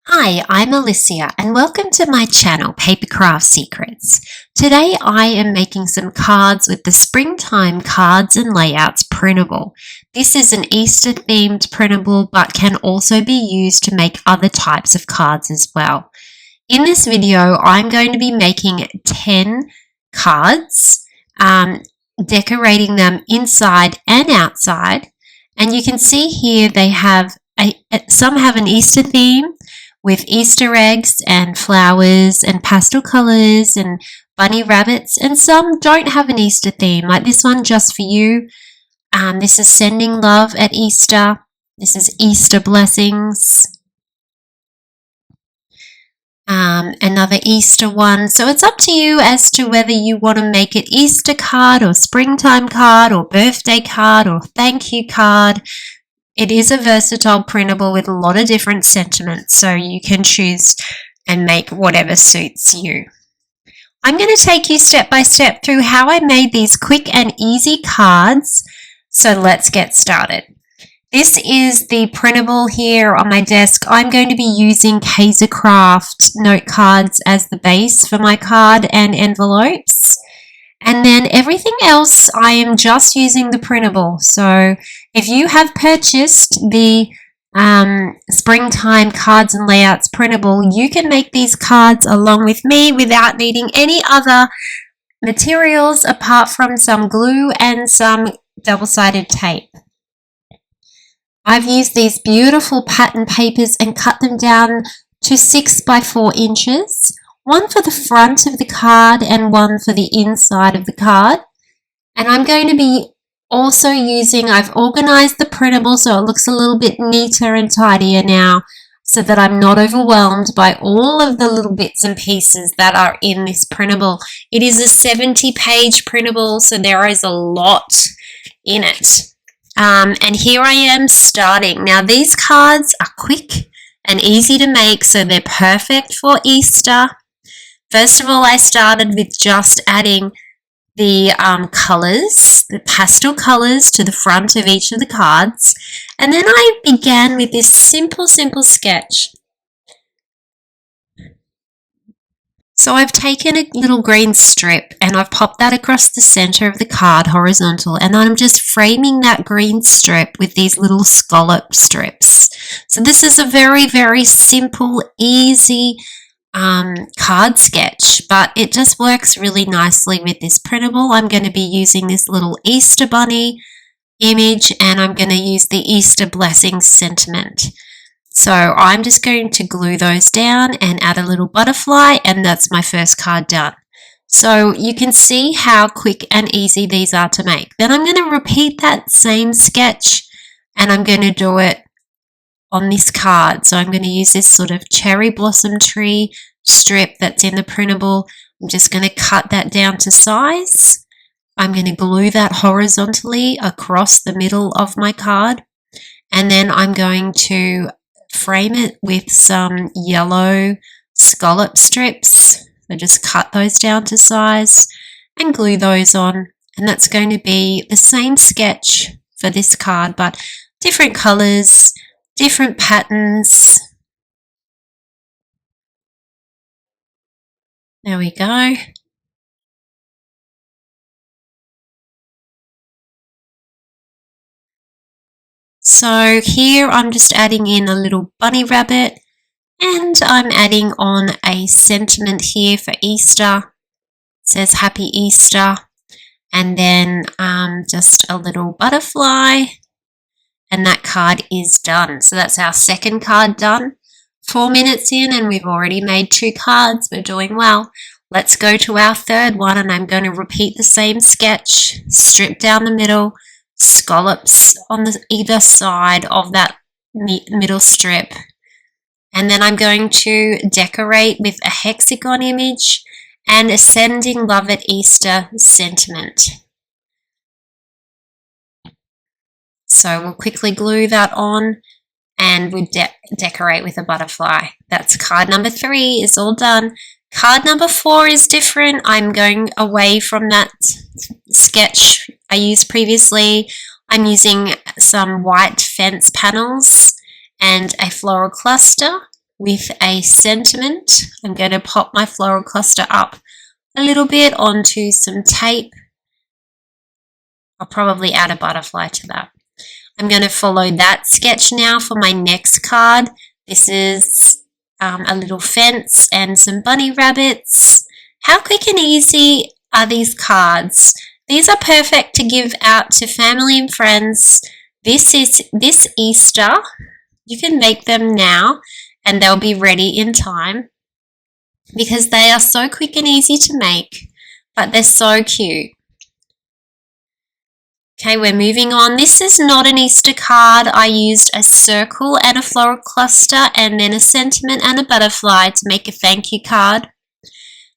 Hi, I'm Alicia and welcome to my channel, Papercraft Secrets. Today I am making some cards with the Springtime Cards and Layouts printable. This is an Easter themed printable but can also be used to make other types of cards as well. In this video I'm going to be making 10 cards, decorating them inside and outside, and you can see here they have some have an Easter theme with Easter eggs and flowers and pastel colors and bunny rabbits, and some don't have an Easter theme, like this one just for you. This is Sending Love at Easter. This is Easter Blessings. Another Easter one. So it's up to you as to whether you want to make it Easter card or springtime card or birthday card or thank you card. It is a versatile printable with a lot of different sentiments, so you can choose and make whatever suits you. I'm going to take you step by step through how I made these quick and easy cards, so let's get started. This is the printable here on my desk. I'm going to be using Craft note cards as the base for my card and envelopes. And then everything else, I am just using the printable. So if you have purchased the Springtime Cards and Layouts printable, you can make these cards along with me without needing any other materials apart from some glue and some double-sided tape. I've used these beautiful pattern papers and cut them down to 6 by 4 inches. One for the front of the card and one for the inside of the card. And I'm going to be also I've organized the printable so it looks a little bit neater and tidier now, so that I'm not overwhelmed by all of the little bits and pieces that are in this printable. It is a 70-page printable, so there is a lot in it. And here I am starting. Now these cards are quick and easy to make, so they're perfect for Easter. First of all, I started with just adding the colours, the pastel colours to the front of each of the cards. And then I began with this simple sketch. So I've taken a little green strip and I've popped that across the centre of the card horizontal, and I'm just framing that green strip with these little scallop strips. So this is a very, very simple, easy card sketch, but it just works really nicely with this printable. I'm going to be using this little Easter bunny image, and I'm going to use the Easter blessing sentiment. So I'm just going to glue those down and add a little butterfly, and that's my first card done. So you can see how quick and easy these are to make. Then I'm going to repeat that same sketch, and I'm going to do it on this card. So I'm going to use this sort of cherry blossom tree strip that's in the printable. I'm just going to cut that down to size. I'm going to glue that horizontally across the middle of my card, and then I'm going to frame it with some yellow scallop strips. So just cut those down to size and glue those on, and that's going to be the same sketch for this card, but different colors, different patterns. There we go. So here I'm just adding in a little bunny rabbit, and I'm adding on a sentiment here for Easter. It says Happy Easter, and then just a little butterfly, and that card is done. So that's our second card done. 4 minutes in and we've already made 2 cards. We're doing well. Let's go to our third one, and I'm going to repeat the same sketch, strip down the middle, scallops on either side of that middle strip. And then I'm going to decorate with a hexagon image and a Sending Love at Easter sentiment. So we'll quickly glue that on, and we'll decorate with a butterfly. That's card number 3 is all done. Card number 4 is different. I'm going away from that sketch I used previously. I'm using some white fence panels and a floral cluster. with a sentiment. I'm going to pop my floral cluster up a little bit onto some tape. I'll probably add a butterfly to that. I'm going to follow that sketch now for my next card. This is a little fence and some bunny rabbits. How quick and easy are these cards? These are perfect to give out to family and friends. This Easter. You can make them now and they'll be ready in time because they are so quick and easy to make, but they're so cute. Okay, we're moving on. This is not an Easter card. I used a circle and a floral cluster and then a sentiment and a butterfly to make a thank you card.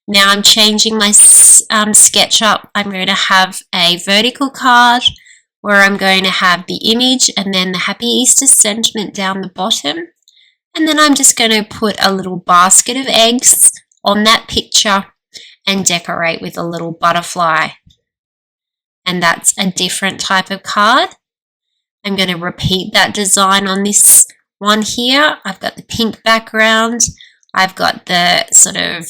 Now I'm changing my sketch up. I'm going to have a vertical card where I'm going to have the image and then the Happy Easter sentiment down the bottom. And then I'm just going to put a little basket of eggs on that picture and decorate with a little butterfly. And that's a different type of card. I'm going to repeat that design on this one here. I've got the pink background. I've got the sort of,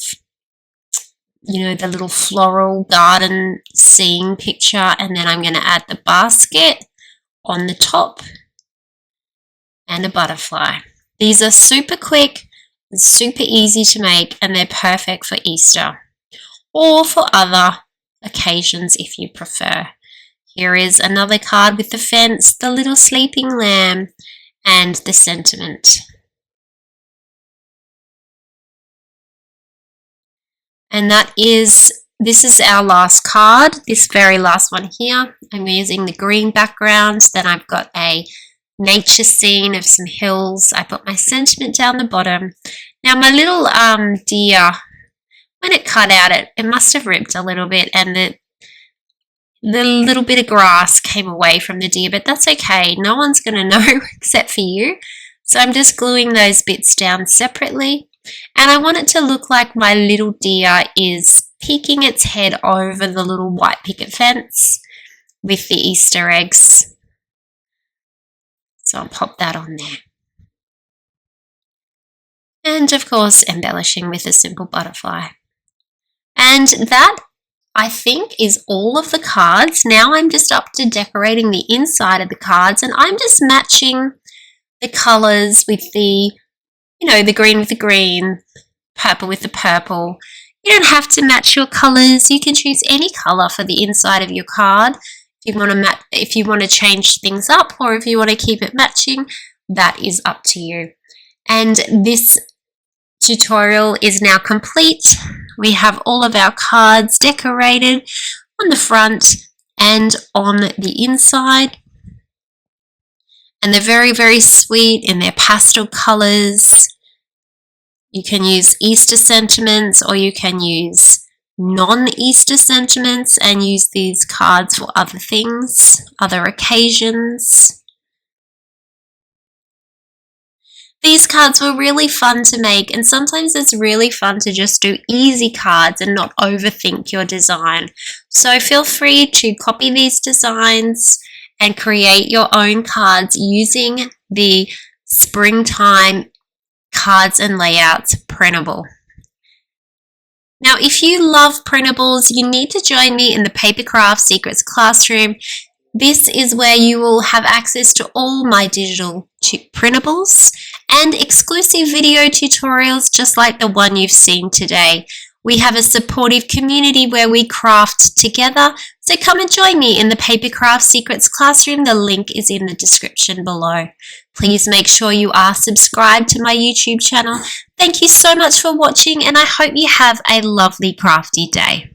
the little floral garden scene picture. And then I'm going to add the basket on the top and a butterfly. These are super quick and super easy to make, and they're perfect for Easter or for other occasions if you prefer. Here is another card with the fence, the little sleeping lamb, and the sentiment. And this is our last card, this very last one here. I'm using the green background, then I've got a nature scene of some hills. I put my sentiment down the bottom. Now my little deer, when it cut out, it must have ripped a little bit and the little bit of grass came away from the deer, but that's okay. No one's going to know except for you. So I'm just gluing those bits down separately. And I want it to look like my little deer is peeking its head over the little white picket fence with the Easter eggs. So I'll pop that on there. And of course, embellishing with a simple butterfly. And that, I think, is all of the cards. Now I'm just up to decorating the inside of the cards, and I'm just matching the colours with the, the green with the green, purple with the purple. You don't have to match your colours. You can choose any colour for the inside of your card. If you want to change things up, or if you want to keep it matching, that is up to you. And this tutorial is now complete. We have all of our cards decorated on the front and on the inside. And they're very, very sweet in their pastel colours. You can use Easter sentiments, or you can use non-Easter sentiments and use these cards for other things, other occasions. These cards were really fun to make, and sometimes it's really fun to just do easy cards and not overthink your design. So feel free to copy these designs and create your own cards using the Springtime Cards and Layouts printable. Now, if you love printables, you need to join me in the Papercraft Secrets classroom. This is where you will have access to all my digital printables and exclusive video tutorials just like the one you've seen today. We have a supportive community where we craft together, so come and join me in the Papercraft Secrets classroom. The link is in the description below. Please make sure you are subscribed to my YouTube channel. Thank you so much for watching, and I hope you have a lovely crafty day.